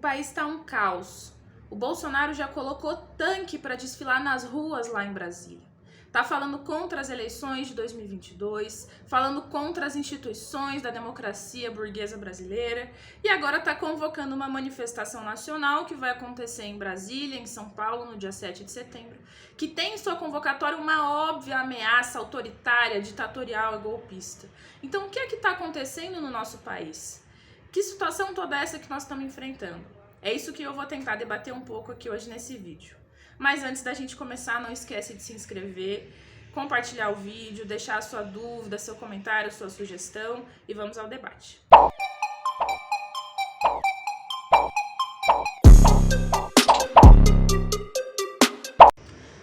país está um caos. O Bolsonaro já colocou tanque para desfilar nas ruas lá em Brasília. Tá falando contra as eleições de 2022, falando contra as instituições da democracia burguesa brasileira e agora tá convocando uma manifestação nacional que vai acontecer em Brasília, em São Paulo, no dia 7 de setembro, que tem em sua convocatória uma óbvia ameaça autoritária, ditatorial e golpista. Então o que é que tá acontecendo no nosso país? Que situação toda essa que nós estamos enfrentando? É isso que eu vou tentar debater um pouco aqui hoje nesse vídeo. Mas antes da gente começar, não esquece de se inscrever, compartilhar o vídeo, deixar a sua dúvida, seu comentário, sua sugestão e vamos ao debate.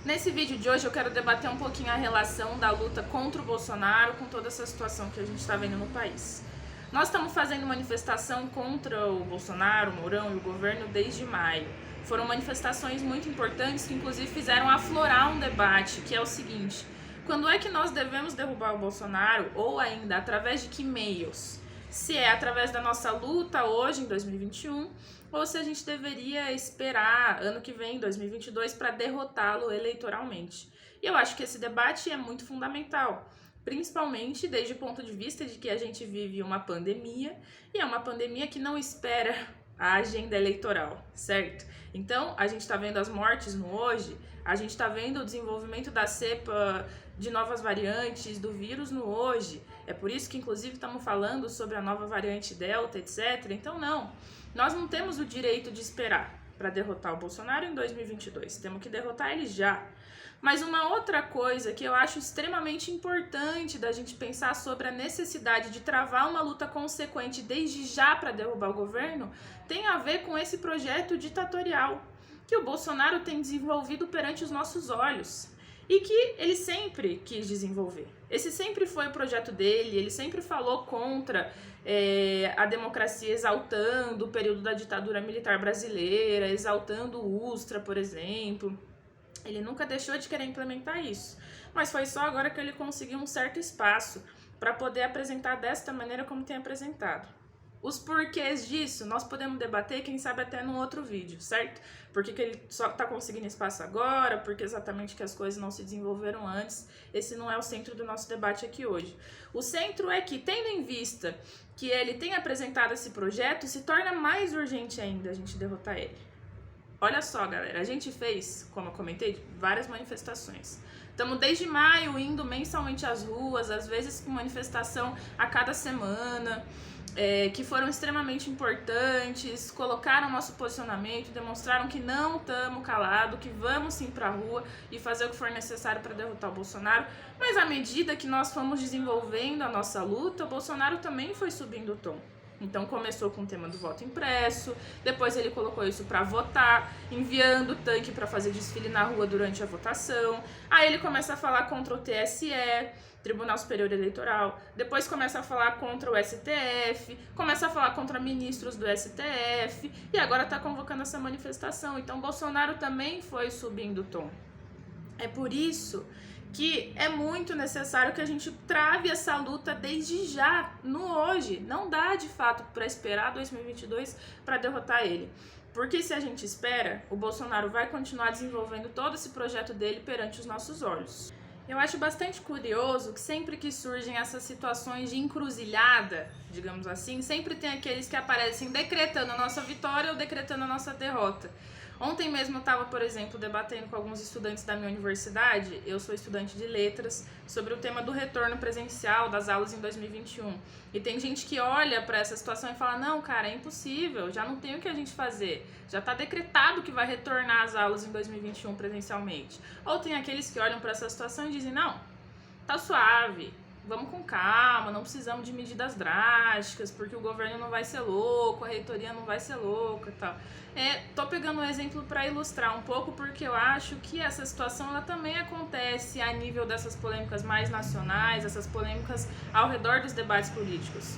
Nesse vídeo de hoje eu quero debater um pouquinho a relação da luta contra o Bolsonaro com toda essa situação que a gente está vendo no país. Nós estamos fazendo manifestação contra o Bolsonaro, o Mourão e o governo desde maio. Foram manifestações muito importantes que inclusive fizeram aflorar um debate, que é o seguinte: quando é que nós devemos derrubar o Bolsonaro ou ainda através de que meios? Se é através da nossa luta hoje em 2021 ou se a gente deveria esperar ano que vem, 2022, para derrotá-lo eleitoralmente. E eu acho que esse debate é muito fundamental, principalmente desde o ponto de vista de que a gente vive uma pandemia e é uma pandemia que não espera a agenda eleitoral, certo? Então, a gente está vendo as mortes no hoje, a gente está vendo o desenvolvimento da cepa de novas variantes do vírus no hoje. É por isso que, inclusive, estamos falando sobre a nova variante Delta, etc. Então, nós não temos o direito de esperar para derrotar o Bolsonaro em 2022. Temos que derrotar ele já. Mas uma outra coisa que eu acho extremamente importante da gente pensar sobre a necessidade de travar uma luta consequente desde já para derrubar o governo tem a ver com esse projeto ditatorial que o Bolsonaro tem desenvolvido perante os nossos olhos e que ele sempre quis desenvolver. Esse sempre foi o projeto dele, ele sempre falou contra a democracia, exaltando o período da ditadura militar brasileira, exaltando o Ustra, por exemplo. Ele nunca deixou de querer implementar isso, mas foi só agora que ele conseguiu um certo espaço para poder apresentar desta maneira como tem apresentado. Os porquês disso nós podemos debater, quem sabe até num outro vídeo, certo? Por que ele só está conseguindo espaço agora, porque exatamente que as coisas não se desenvolveram antes. Esse não é o centro do nosso debate aqui hoje. O centro é que, tendo em vista que ele tem apresentado esse projeto, se torna mais urgente ainda a gente derrotar ele. Olha só, galera, a gente fez, como eu comentei, várias manifestações. Estamos desde maio indo mensalmente às ruas, às vezes com manifestação a cada semana, que foram extremamente importantes, colocaram nosso posicionamento, demonstraram que não estamos calados, que vamos sim para a rua e fazer o que for necessário para derrotar o Bolsonaro. Mas à medida que nós fomos desenvolvendo a nossa luta, o Bolsonaro também foi subindo o tom. Então começou com o tema do voto impresso, depois ele colocou isso para votar, enviando tanque para fazer desfile na rua durante a votação. Aí ele começa a falar contra o TSE, Tribunal Superior Eleitoral, depois começa a falar contra o STF, começa a falar contra ministros do STF e agora está convocando essa manifestação. Então Bolsonaro também foi subindo o tom. É por isso que é muito necessário que a gente trave essa luta desde já, no hoje. Não dá, de fato, para esperar 2022 para derrotar ele. Porque se a gente espera, o Bolsonaro vai continuar desenvolvendo todo esse projeto dele perante os nossos olhos. Eu acho bastante curioso que sempre que surgem essas situações de encruzilhada, digamos assim, sempre tem aqueles que aparecem decretando a nossa vitória ou decretando a nossa derrota. Ontem mesmo eu estava, por exemplo, debatendo com alguns estudantes da minha universidade, eu sou estudante de letras, sobre o tema do retorno presencial das aulas em 2021. E tem gente que olha para essa situação e fala: não, cara, é impossível, já não tem o que a gente fazer, já está decretado que vai retornar às aulas em 2021 presencialmente. Ou tem aqueles que olham para essa situação e dizem: não, tá suave, vamos com calma, não precisamos de medidas drásticas, porque o governo não vai ser louco, a reitoria não vai ser louca e tal. Tô pegando um exemplo para ilustrar um pouco, porque eu acho que essa situação ela também acontece a nível dessas polêmicas mais nacionais, essas polêmicas ao redor dos debates políticos.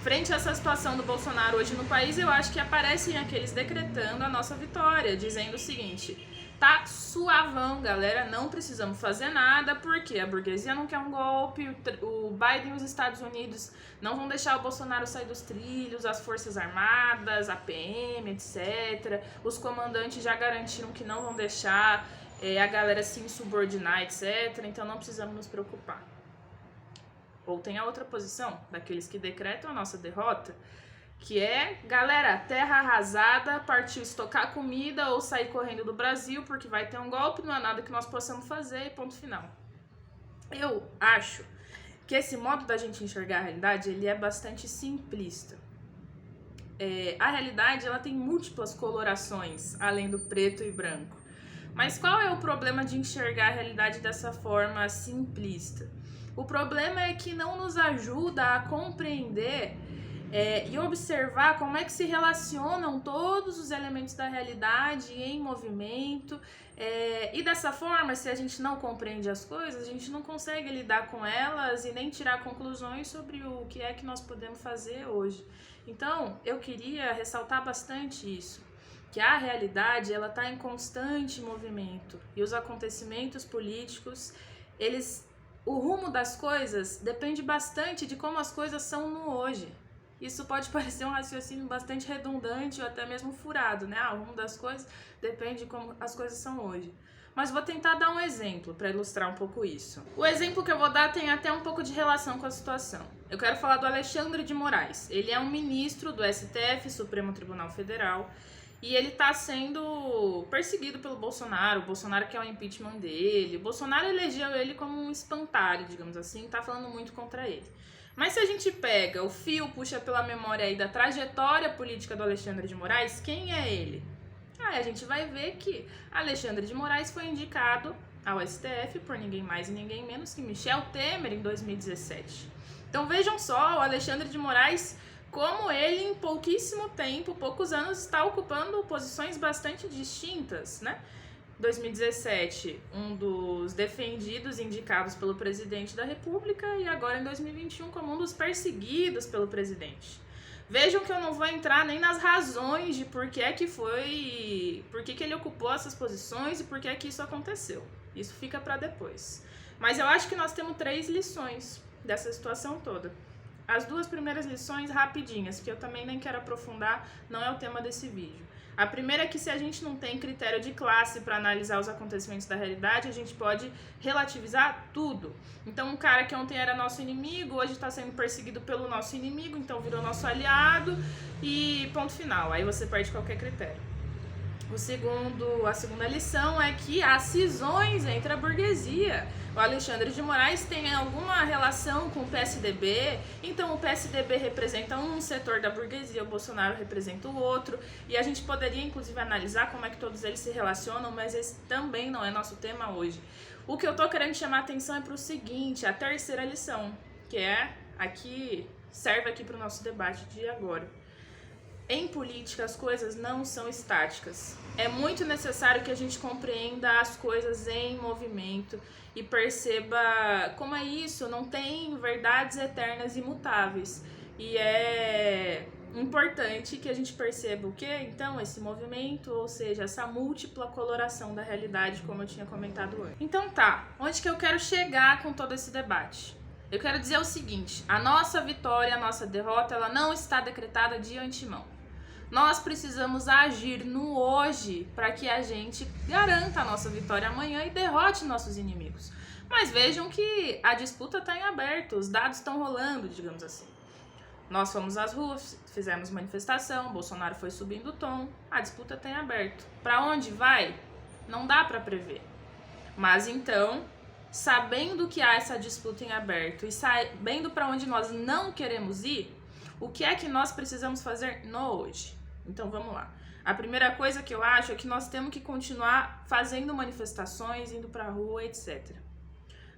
Frente a essa situação do Bolsonaro hoje no país, eu acho que aparecem aqueles decretando a nossa vitória, dizendo o seguinte: tá suavão, galera, não precisamos fazer nada, porque a burguesia não quer um golpe, o Biden e os Estados Unidos não vão deixar o Bolsonaro sair dos trilhos, as Forças Armadas, a PM, etc. Os comandantes já garantiram que não vão deixar a galera se insubordinar, etc. Então não precisamos nos preocupar. Ou tem a outra posição, daqueles que decretam a nossa derrota, que é, galera, terra arrasada, partiu estocar comida ou sair correndo do Brasil porque vai ter um golpe, não há nada que nós possamos fazer e ponto final. Eu acho que esse modo da gente enxergar a realidade, ele é bastante simplista. A realidade, ela tem múltiplas colorações, além do preto e branco. Mas qual é o problema de enxergar a realidade dessa forma simplista? O problema é que não nos ajuda a compreender e observar como é que se relacionam todos os elementos da realidade em movimento. E dessa forma, se a gente não compreende as coisas, a gente não consegue lidar com elas e nem tirar conclusões sobre o que é que nós podemos fazer hoje. Então, eu queria ressaltar bastante isso, que a realidade ela está em constante movimento e os acontecimentos políticos, o rumo das coisas depende bastante de como as coisas são no hoje. Isso pode parecer um raciocínio bastante redundante ou até mesmo furado, né? O rumo das coisas depende de como as coisas são hoje. Mas vou tentar dar um exemplo para ilustrar um pouco isso. O exemplo que eu vou dar tem até um pouco de relação com a situação. Eu quero falar do Alexandre de Moraes. Ele é um ministro do STF, Supremo Tribunal Federal, e ele está sendo perseguido pelo Bolsonaro. O Bolsonaro quer o impeachment dele. O Bolsonaro elegeu ele como um espantalho, digamos assim, está falando muito contra ele. Mas se a gente pega o fio, puxa pela memória aí da trajetória política do Alexandre de Moraes, quem é ele? Aí a gente vai ver que Alexandre de Moraes foi indicado ao STF por ninguém mais e ninguém menos que Michel Temer em 2017. Então vejam só, o Alexandre de Moraes, como ele em pouquíssimo tempo, poucos anos, está ocupando posições bastante distintas, né? 2017, um dos defendidos, indicados pelo presidente da República, e agora em 2021 como um dos perseguidos pelo presidente. Vejam que eu não vou entrar nem nas razões de por que ele ocupou essas posições e por que isso aconteceu. Isso fica para depois. Mas eu acho que nós temos 3 lições dessa situação toda. As 2 primeiras lições rapidinhas, que eu também nem quero aprofundar, não é o tema desse vídeo. A primeira é que se a gente não tem critério de classe para analisar os acontecimentos da realidade, a gente pode relativizar tudo. Então um cara que ontem era nosso inimigo, hoje está sendo perseguido pelo nosso inimigo, então virou nosso aliado e ponto final. Aí você perde qualquer critério. A segunda lição é que há cisões entre a burguesia. O Alexandre de Moraes tem alguma relação com o PSDB, então o PSDB representa um setor da burguesia, o Bolsonaro representa o outro, e a gente poderia inclusive analisar como é que todos eles se relacionam, mas esse também não é nosso tema hoje. O que eu tô querendo chamar a atenção é para o seguinte, a terceira lição, que serve aqui para o nosso debate de agora. Em política, as coisas não são estáticas. É muito necessário que a gente compreenda as coisas em movimento e perceba como é isso, não tem verdades eternas e imutáveis. E é importante que a gente perceba o quê? Então, esse movimento, ou seja, essa múltipla coloração da realidade, como eu tinha comentado antes. Então tá, onde que eu quero chegar com todo esse debate? Eu quero dizer o seguinte, a nossa vitória, a nossa derrota, ela não está decretada de antemão. Nós precisamos agir no hoje para que a gente garanta a nossa vitória amanhã e derrote nossos inimigos. Mas vejam que a disputa está em aberto, os dados estão rolando, digamos assim. Nós fomos às ruas, fizemos manifestação, Bolsonaro foi subindo o tom, a disputa está em aberto. Para onde vai? Não dá para prever. Mas então, sabendo que há essa disputa em aberto e sabendo para onde nós não queremos ir, o que é que nós precisamos fazer no hoje? Então vamos lá. A primeira coisa que eu acho é que nós temos que continuar fazendo manifestações, indo pra rua, etc.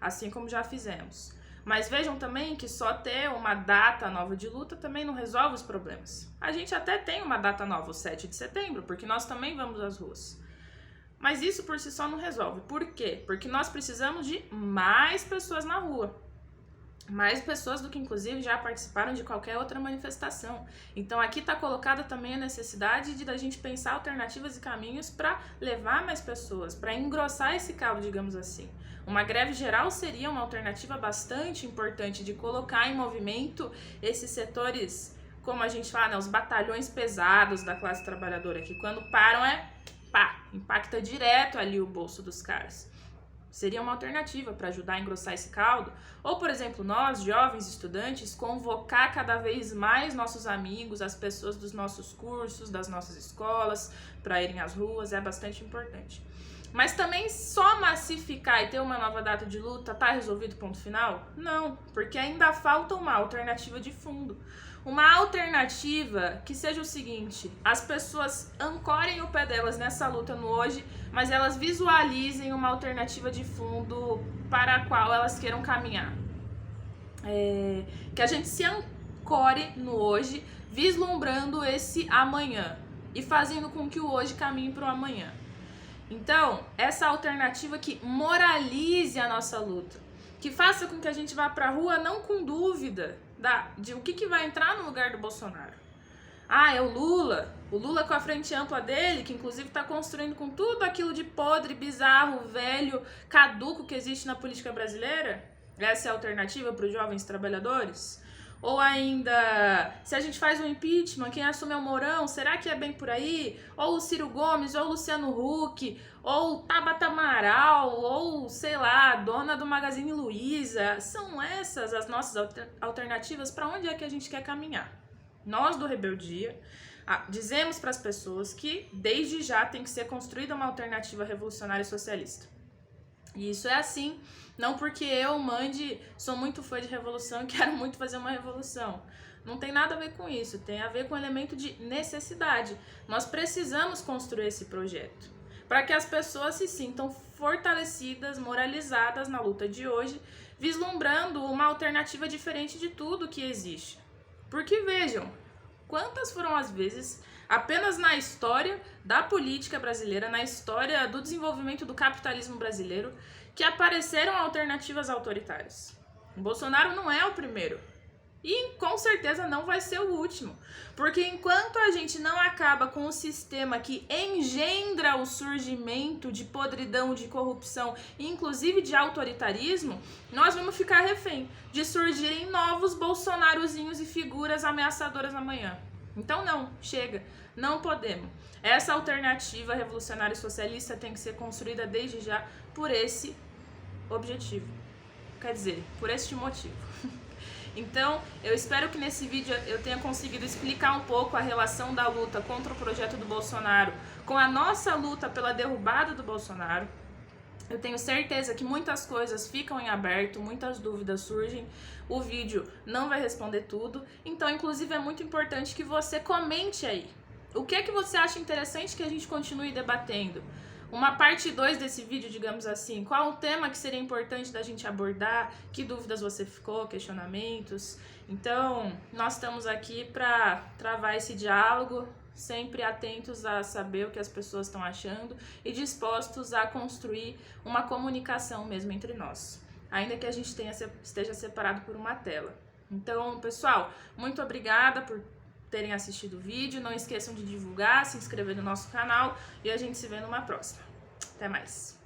Assim como já fizemos. Mas vejam também que só ter uma data nova de luta também não resolve os problemas. A gente até tem uma data nova, o 7 de setembro, porque nós também vamos às ruas. Mas isso por si só não resolve. Por quê? Porque nós precisamos de mais pessoas na rua. mais pessoas do que inclusive já participaram de qualquer outra manifestação. Então aqui está colocada também a necessidade de da gente pensar alternativas e caminhos para levar mais pessoas, para engrossar esse caldo, digamos assim. Uma greve geral seria uma alternativa bastante importante de colocar em movimento esses setores, como a gente fala, né, os batalhões pesados da classe trabalhadora, que quando param impacta direto ali o bolso dos caras. Seria uma alternativa para ajudar a engrossar esse caldo. Ou, por exemplo, nós, jovens estudantes, convocar cada vez mais nossos amigos, as pessoas dos nossos cursos, das nossas escolas, para irem às ruas, é bastante importante. Mas também só massificar e ter uma nova data de luta, tá resolvido, ponto final? Não, porque ainda falta uma alternativa de fundo. Uma alternativa que seja o seguinte: as pessoas ancorem o pé delas nessa luta no hoje, mas elas visualizem uma alternativa de fundo para a qual elas queiram caminhar. Que a gente se ancore no hoje, vislumbrando esse amanhã e fazendo com que o hoje caminhe para o amanhã. Então, essa alternativa que moralize a nossa luta, que faça com que a gente vá para a rua não com dúvida de o que vai entrar no lugar do Bolsonaro. Ah, é o Lula com a frente ampla dele, que inclusive está construindo com tudo aquilo de podre, bizarro, velho, caduco que existe na política brasileira? Essa é a alternativa para os jovens trabalhadores? Ou ainda, se a gente faz um impeachment, quem assume é o Mourão, será que é bem por aí? Ou o Ciro Gomes, ou o Luciano Huck, ou o Tabata Amaral, ou, sei lá, a dona do Magazine Luiza. São essas as nossas alternativas para onde é que a gente quer caminhar. Nós do Rebeldia dizemos para as pessoas que desde já tem que ser construída uma alternativa revolucionária e socialista. E isso é assim, não porque eu, Mandy, sou muito fã de revolução e quero muito fazer uma revolução. Não tem nada a ver com isso, tem a ver com o elemento de necessidade. Nós precisamos construir esse projeto para que as pessoas se sintam fortalecidas, moralizadas na luta de hoje, vislumbrando uma alternativa diferente de tudo que existe. Porque vejam, quantas foram as vezes, apenas na história da política brasileira, na história do desenvolvimento do capitalismo brasileiro, que apareceram alternativas autoritárias. O Bolsonaro não é o primeiro. E com certeza não vai ser o último. Porque enquanto a gente não acaba com o sistema que engendra o surgimento de podridão, de corrupção, inclusive de autoritarismo, nós vamos ficar refém de surgirem novos bolsonarozinhos e figuras ameaçadoras amanhã. Então não, chega, não podemos. Essa alternativa revolucionária e socialista tem que ser construída desde já por esse objetivo. Quer dizer, por este motivo. Então, eu espero que nesse vídeo eu tenha conseguido explicar um pouco a relação da luta contra o projeto do Bolsonaro com a nossa luta pela derrubada do Bolsonaro. Eu tenho certeza que muitas coisas ficam em aberto, muitas dúvidas surgem. O vídeo não vai responder tudo, então, inclusive, é muito importante que você comente aí. O que é que você acha interessante que a gente continue debatendo? Uma parte 2 desse vídeo, digamos assim, qual o tema que seria importante da gente abordar, que dúvidas você ficou, questionamentos. Então, nós estamos aqui para travar esse diálogo, sempre atentos a saber o que as pessoas estão achando e dispostos a construir uma comunicação mesmo entre nós, ainda que a gente esteja separado por uma tela. Então, pessoal, muito obrigada por terem assistido o vídeo. Não esqueçam de divulgar, se inscrever no nosso canal e a gente se vê numa próxima. Até mais!